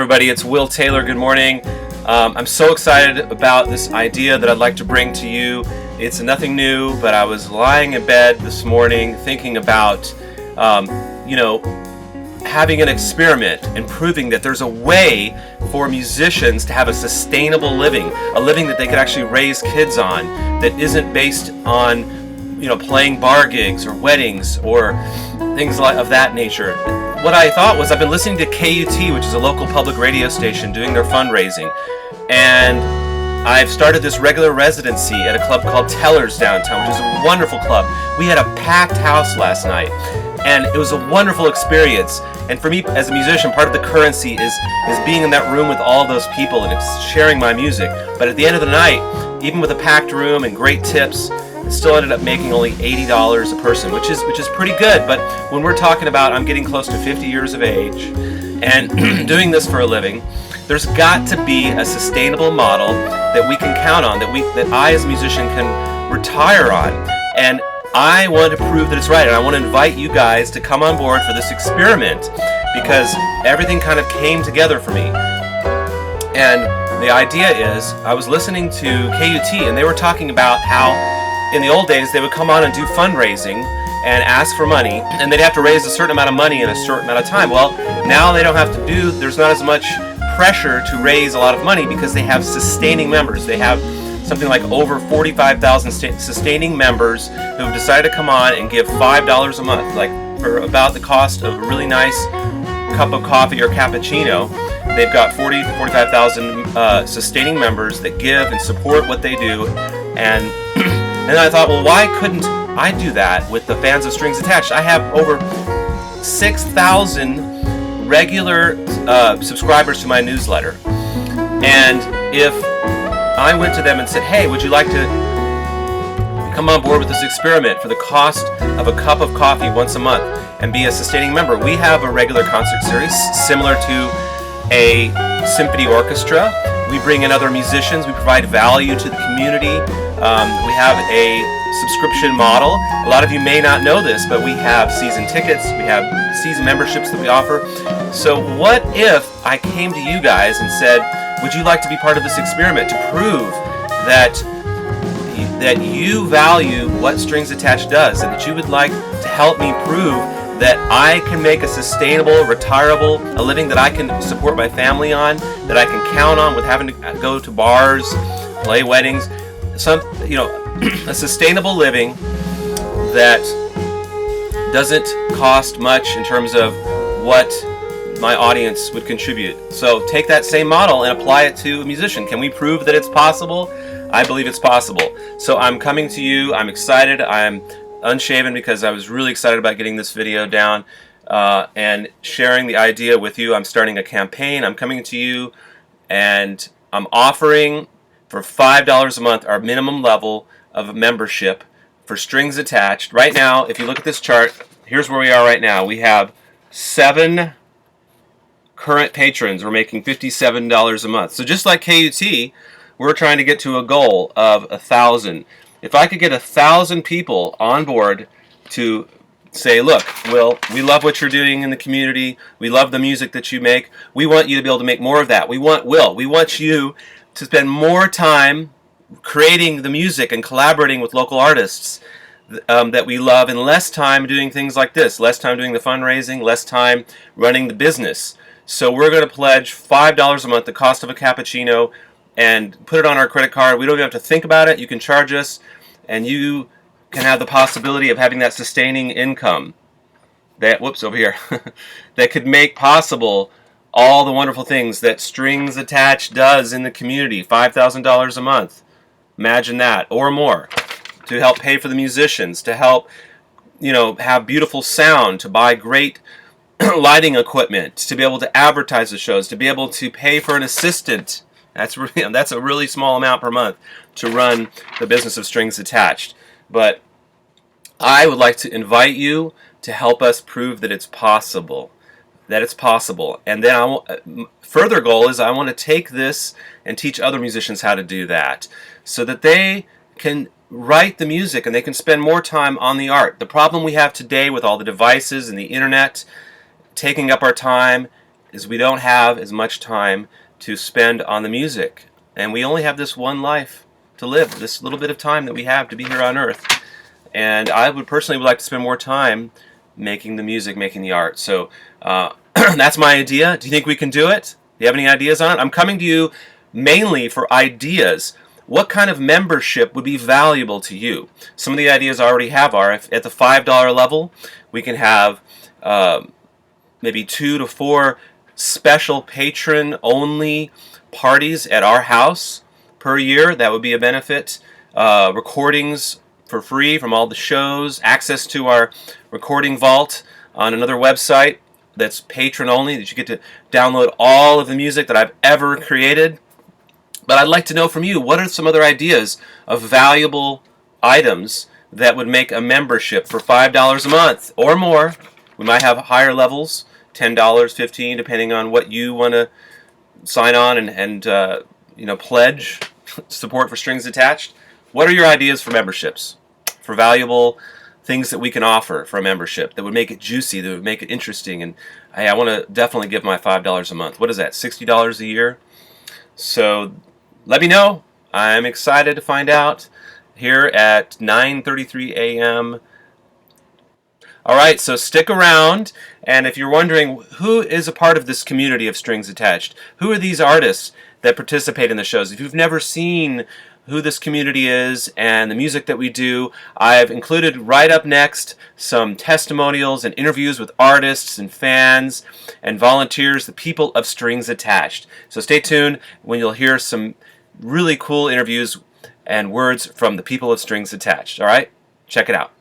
Everybody, it's Will Taylor. Good morning. I'm so excited about this idea that I'd like to bring to you. It's nothing new, but I was lying in bed this morning thinking about, having an experiment and proving that there's a way for musicians to have a sustainable living, a living that they could actually raise kids on, that isn't based on, playing bar gigs or weddings or things of that nature. What I thought was, I've been listening to KUT, which is a local public radio station, doing their fundraising, and I've started this regular residency at a club called Teller's downtown, which is a wonderful club. We had a packed house last night, and it was a wonderful experience. And for me, as a musician, part of the currency is being in that room with all those people and sharing my music. But at the end of the night, even with a packed room and great tips, it still ended up making only $80 a person, which is pretty good. But when we're talking about I'm getting close to 50 years of age and doing this for a living, there's got to be a sustainable model that we can count on, that I as a musician can retire on. And I want to prove that it's right, and I want to invite you guys to come on board for this experiment, because everything kind of came together for me. And the idea is, I was listening to KUT, and they were talking about how in the old days they would come on and do fundraising and ask for money, and they'd have to raise a certain amount of money in a certain amount of time. Well, now they don't have to do, there's not as much pressure to raise a lot of money because they have sustaining members. They have something like over 45,000 sustaining members who have decided to come on and give $5 a month, like for about the cost of a really nice cup of coffee or cappuccino. They've got 40 to 45,000 sustaining members that give and support what they do. And then I thought, well, why couldn't I do that with the Fans of Strings Attached? I have over 6,000 regular subscribers to my newsletter. And if I went to them and said, hey, would you like to come on board with this experiment for the cost of a cup of coffee once a month and be a sustaining member? We have a regular concert series similar to a symphony orchestra. We bring in other musicians. We provide value to the community. We have a subscription model. A lot of you may not know this, but we have season tickets. We have season memberships that we offer. So what if I came to you guys and said, would you like to be part of this experiment to prove that you value what Strings Attached does, and that you would like to help me prove that I can make a sustainable, retirable, a living that I can support my family on, that I can count on with having to go to bars, play weddings, a sustainable living that doesn't cost much in terms of what my audience would contribute. So take that same model and apply it to a musician. Can we prove that it's possible? I believe it's possible. So I'm coming to you. I'm excited. I'm unshaven because I was really excited about getting this video down and sharing the idea with you. I'm starting a campaign. I'm coming to you and I'm offering for $5 a month our minimum level of membership for Strings Attached. Right now, if you look at this chart, here's where we are right now. We have 7 current patrons. We're making $57 a month. So just like KUT, we're trying to get to a goal of 1,000. If I could get 1,000 people on board to say, look, Will, we love what you're doing in the community. We love the music that you make. We want you to be able to make more of that. We want you to spend more time creating the music and collaborating with local artists that we love, and less time doing things like this, less time doing the fundraising, less time running the business. So we're going to pledge $5 a month, the cost of a cappuccino, and put it on our credit card. We don't even have to think about it. You can charge us, and you can have the possibility of having that sustaining income that, over here, that could make possible all the wonderful things that Strings Attached does in the community. $5,000 a month. Imagine that, or more, to help pay for the musicians, to help, have beautiful sound, to buy great lighting equipment, to be able to advertise the shows, to be able to pay for an assistant. That's a really small amount per month to run the business of Strings Attached. But I would like to invite you to help us prove that it's possible. And then further goal is I want to take this and teach other musicians how to do that, so that they can write the music and they can spend more time on the art. The problem we have today with all the devices and the internet taking up our time is we don't have as much time to spend on the music. And we only have this one life to live, this little bit of time that we have to be here on earth. And I would personally like to spend more time making the music, making the art. So that's my idea. Do you think we can do it? Do you have any ideas on it? I'm coming to you mainly for ideas. What kind of membership would be valuable to you? Some of the ideas I already have are, if at the $5 level, we can have maybe 2 to 4 special patron-only parties at our house per year. That would be a benefit. Recordings for free from all the shows, access to our recording vault on another website that's patron-only, that you get to download all of the music that I've ever created. But I'd like to know from you, what are some other ideas of valuable items that would make a membership for $5 a month or more? We might have higher levels, $10, $15, depending on what you want to sign on and pledge support for Strings Attached. What are your ideas for memberships, for valuable things that we can offer for a membership that would make it juicy, that would make it interesting? And hey, I want to definitely give my $5 a month. What is that, $60 a year? So let me know. I'm excited to find out here at 9:33 a.m. All right, so stick around. And if you're wondering who is a part of this community of Strings Attached, who are these artists that participate in the shows? If you've never seen who this community is and the music that we do, I've included right up next some testimonials and interviews with artists and fans and volunteers, the people of Strings Attached. So stay tuned when you'll hear some really cool interviews and words from the people of Strings Attached. All right? Check it out.